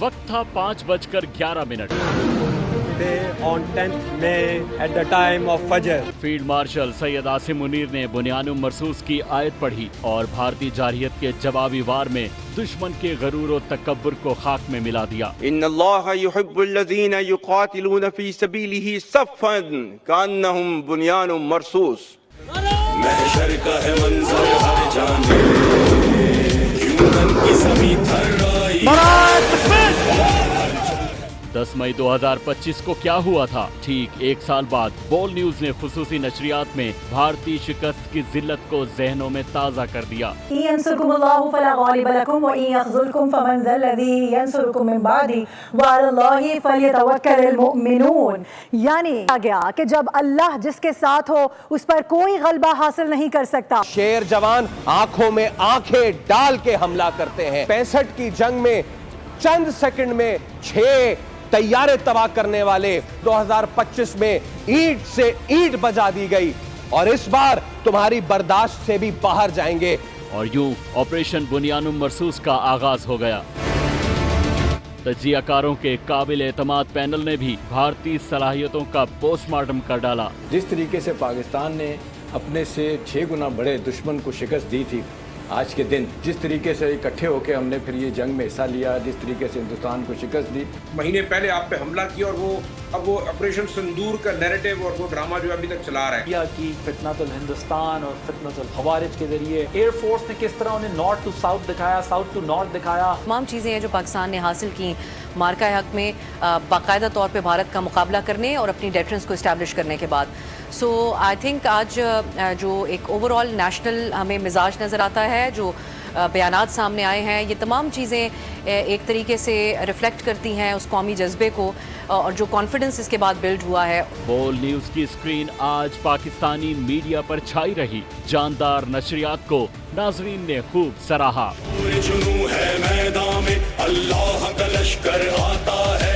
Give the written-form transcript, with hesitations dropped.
वक्त था 5:11 on 10th May at the time of Fajr. Field marshal Syed Asim Munir ने बुनियानुम मरसूस की आयत पढ़ी और भारतीय जारहियत के जवाबी वार में दुश्मन के गरूर और तकब्बुर को खाक में मिला दिया। इन्नल्लाह युहिब्बुल्लज़ीना युक़ातिलूना फी सबीलिही सफ़्फ़न कअन्नहुम बुनियानुम मरसूस। महशर का है मंजर हर जाने, यूमन की ज़मीं थर्राई। 10 मई 2025 को क्या हुआ था? ठीक एक साल बाद बोल न्यूज ने खुसूसी नशरियात में भारतीय शिकस्त की जिल्लत को जहनों में ताज़ा कर दिया। यानी आ गया कि जब अल्लाह जिसके साथ हो उस पर कोई गलबा हासिल नहीं कर सकता। शेर जवान आंखों में आंखें डाल के हमला करते हैं। 65 की जंग में चंद सेकंड में 6 तैयारे तबाह करने वाले 2025 में ईंट से ईंट बजा दी गई और इस बार तुम्हारी बर्दाश्त से भी बाहर जाएंगे। और यूं ऑपरेशन बुनियानुम मरसूस का आगाज हो गया। तज्जियाकारों के काबिल एतमाद पैनल ने भी भारतीय सलाहियतों का पोस्टमार्टम कर डाला। जिस तरीके से पाकिस्तान ने अपने से 6 गुना बड़े दुश्मन को शिकस्त दी थी, आज के दिन जिस तरीके से इकट्ठे होकर हमने फिर ये जंग में हिस्सा लिया, जिस तरीके से हिंदुस्तान को शिकस्त दी। महीने पहले आप पे हमला किया और अब वो ऑपरेशन सिंदूर का नैरेटिव और वो ड्रामा जो अभी तक चला रहा है। इंडिया की फितनतुल हिंदुस्तान और फितनतुल खवारिज के जरिए एयरफोर्स ने किस तरह उन्हें नॉर्थ टू साउथ दिखाया, साउथ टू नॉर्थ दिखाया। तमाम चीज़ें हैं जो पाकिस्तान ने हासिल की मार्का हक में बाकायदा तौर पे भारत का मुकाबला करने और अपनी डेटरेंस को इस्टेब्लिश करने के बाद। सो आई थिंक आज जो एक ओवरऑल नेशनल हमें मिजाज नज़र आता है, जो बयानात सामने आए हैं, ये तमाम चीज़ें एक तरीके से रिफ्लेक्ट करती हैं उस कौमी जज्बे को और जो कॉन्फिडेंस इसके बाद बिल्ड हुआ है। बोल न्यूज की स्क्रीन आज पाकिस्तानी मीडिया पर छाई रही। जानदार नशरियात को नाजरीन ने खूब सराहा। जुनून है मैदान में, अल्लाह का लश्कर आता है।